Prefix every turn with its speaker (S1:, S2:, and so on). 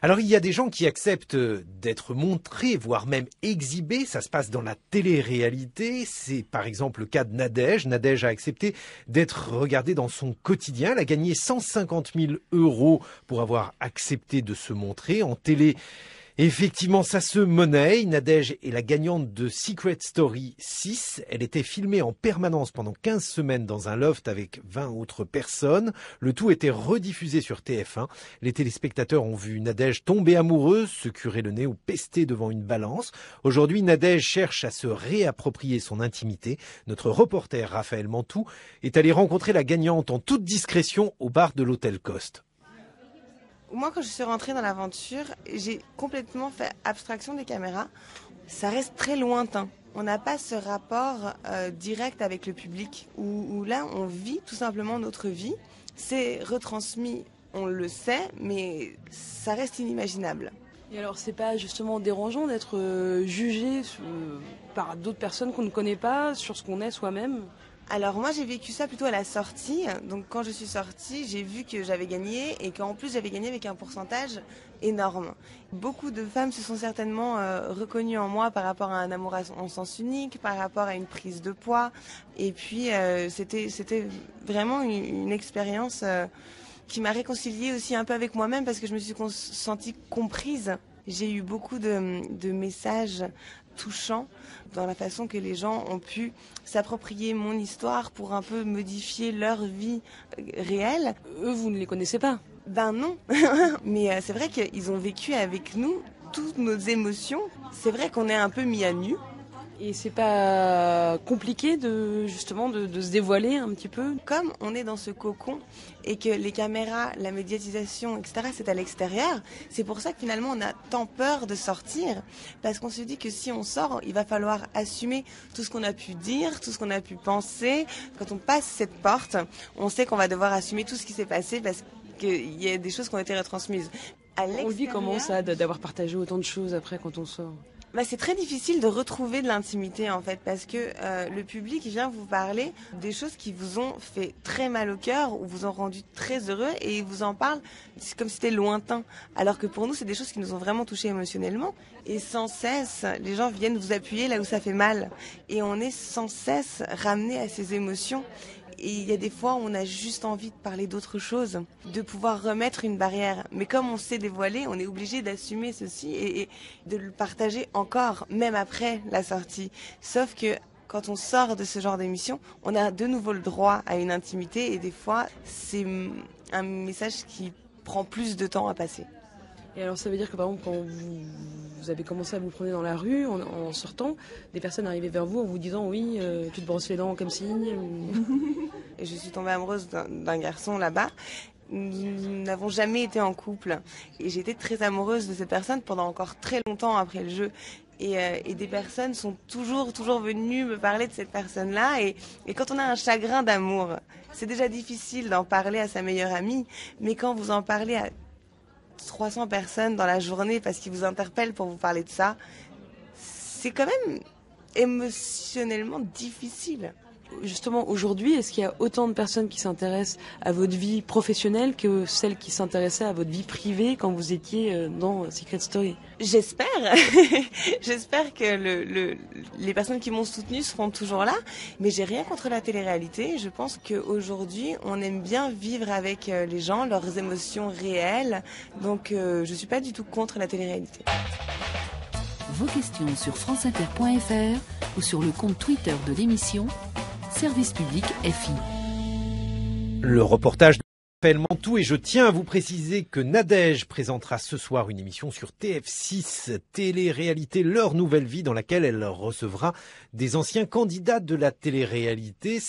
S1: Alors il y a des gens qui acceptent d'être montrés, voire même exhibés. Ça se passe dans la télé-réalité. C'est par exemple le cas de Nadège. Nadège a accepté d'être regardée dans son quotidien. Elle a gagné 150 000 € pour avoir accepté de se montrer en télé. Effectivement, ça se monnaie. Nadège est la gagnante de Secret Story 6. Elle était filmée en permanence pendant 15 semaines dans un loft avec 20 autres personnes. Le tout était rediffusé sur TF1. Les téléspectateurs ont vu Nadège tomber amoureuse, se curer le nez ou pester devant une balance. Aujourd'hui, Nadège cherche à se réapproprier son intimité. Notre reporter Raphaël Mantoux est allé rencontrer la gagnante en toute discrétion au bar de l'Hôtel Coste.
S2: Moi, quand je suis rentrée dans l'aventure, j'ai complètement fait abstraction des caméras. Ça reste très lointain. On n'a pas ce rapport direct avec le public où là, on vit tout simplement notre vie. C'est retransmis, on le sait, mais ça reste inimaginable.
S3: Et alors, c'est pas justement dérangeant d'être jugé par d'autres personnes qu'on ne connaît pas sur ce qu'on est soi-même ?
S2: Alors moi j'ai vécu ça plutôt à la sortie, donc quand je suis sortie j'ai vu que j'avais gagné et qu'en plus j'avais gagné avec un pourcentage énorme. Beaucoup de femmes se sont certainement reconnues en moi par rapport à un amour en sens unique, par rapport à une prise de poids et puis c'était vraiment une expérience qui m'a réconciliée aussi un peu avec moi-même parce que je me suis sentie comprise. J'ai eu beaucoup de messages touchants dans la façon que les gens ont pu s'approprier mon histoire pour un peu modifier leur vie réelle.
S3: Eux, vous ne les connaissez pas ?
S2: Ben non, mais c'est vrai qu'ils ont vécu avec nous toutes nos émotions. C'est vrai qu'on est un peu mis à nu.
S3: Et c'est pas compliqué de se dévoiler un petit peu ?
S2: Comme on est dans ce cocon et que les caméras, la médiatisation, etc., c'est à l'extérieur, c'est pour ça que finalement on a tant peur de sortir. Parce qu'on se dit que si on sort, il va falloir assumer tout ce qu'on a pu dire, tout ce qu'on a pu penser. Quand on passe cette porte, on sait qu'on va devoir assumer tout ce qui s'est passé parce qu'il y a des choses qui ont été retransmises.
S3: On vit comment ça, d'avoir partagé autant de choses après quand on sort ?
S2: C'est très difficile de retrouver de l'intimité en fait parce que le public vient vous parler des choses qui vous ont fait très mal au cœur ou vous ont rendu très heureux et il vous en parle comme si c'était lointain. Alors que pour nous c'est des choses qui nous ont vraiment touchés émotionnellement et sans cesse les gens viennent vous appuyer là où ça fait mal et on est sans cesse ramené à ces émotions. Et il y a des fois où on a juste envie de parler d'autre chose, de pouvoir remettre une barrière. Mais comme on s'est dévoilé, on est obligé d'assumer ceci et de le partager encore, même après la sortie. Sauf que quand on sort de ce genre d'émission, on a de nouveau le droit à une intimité et des fois, c'est un message qui prend plus de temps à passer.
S3: Et alors ça veut dire que par exemple quand vous avez commencé à vous promener dans la rue en sortant, des personnes arrivaient vers vous en vous disant oui, tu te brosses les dents comme signe
S2: Et je suis tombée amoureuse d'un garçon là-bas. Nous n'avons jamais été en couple et j'étais très amoureuse de cette personne pendant encore très longtemps après le jeu. Et des personnes sont toujours venues me parler de cette personne-là. Et quand on a un chagrin d'amour, c'est déjà difficile d'en parler à sa meilleure amie, mais quand vous en parlez à 300 personnes dans la journée parce qu'ils vous interpellent pour vous parler de ça, c'est quand même émotionnellement difficile.
S3: Justement, aujourd'hui, est-ce qu'il y a autant de personnes qui s'intéressent à votre vie professionnelle que celles qui s'intéressaient à votre vie privée quand vous étiez dans Secret Story ?
S2: J'espère. J'espère que les personnes qui m'ont soutenue seront toujours là. Mais j'ai rien contre la télé-réalité. Je pense qu'aujourd'hui, on aime bien vivre avec les gens, leurs émotions réelles. Donc, je suis pas du tout contre la télé-réalité.
S4: Vos questions sur franceinter.fr ou sur le compte Twitter de l'émission Service Public FI.
S1: Le reportage de Raphaël Mantoux et je tiens à vous préciser que Nadège présentera ce soir une émission sur TF6 Télé-réalité Leur Nouvelle Vie dans laquelle elle recevra des anciens candidats de la télé-réalité.